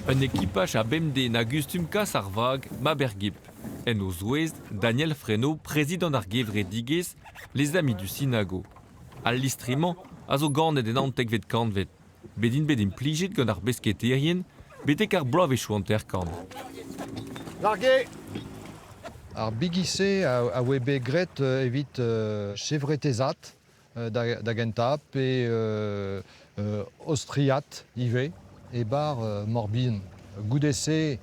Un équipage à BMD Nagustumka Sarvag, Mabergip. En aux ouest, Daniel Freno, président d'Argevre Digues, les amis du Synago. Al listriment, a zo ganet en antek vet kanvet. Bedin plijit gant ar besketerien, betek ar bloav echou an terkan. Largué. Ar bigisse a webe gret evit chevretezat da gentap e austriat ive e bar morbien. Goudesse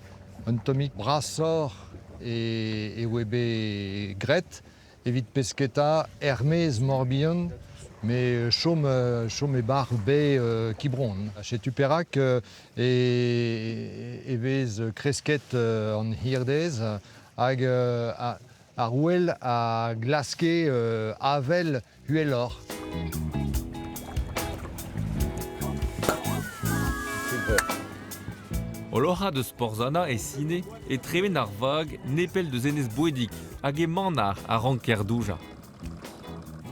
un tomik brassor e webe gret evit pesketa hermez morbien mais chom e bar be kibron. Chez Tuperak evez kresket an hirdez hag ar ouel a glaske avel huelor. Oloha de Sporzana et Ciné et treven ar vag nepel de zenez boedik hag e manar a ranker douja.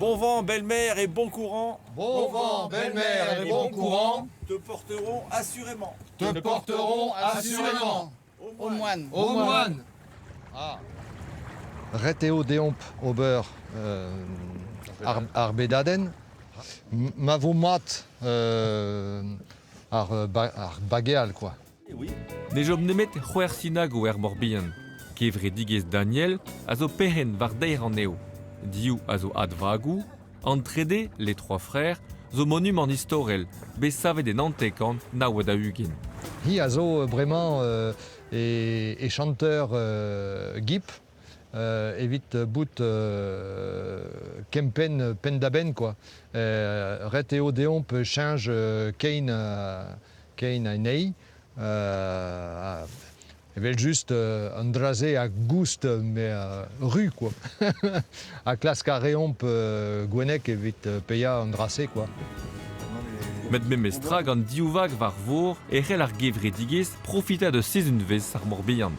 Bon vent, belle-mère et bon courant. Bon vent, belle-mère et bon courant Te porteront assurément. te porteront assurément. Au moine. Au moine. Reteo deomp ober ar bedaden. Ma vo mat ar bageal, quoi. Oui. Ne job nemet c'hwer Synago Morbihan. Kevre Digues Daniel a zo pehen var deir an eo. Diou a zo advagou, entrede, les trois frères, zo monument historiel, be savet en antekan na oa da ugin. Hi a zo bremañ e chanteur gip evit bout kempen pendaben, quoi. Reteo deomp change kein a nei. Evel just un draze a goust mais rue, quoi. A klask a reomp gwenek evit peya un draze, quoi. Met memestrag an diouvag var vor e c'hell ar gevre Digues profita de sezun vez ar Morbihan.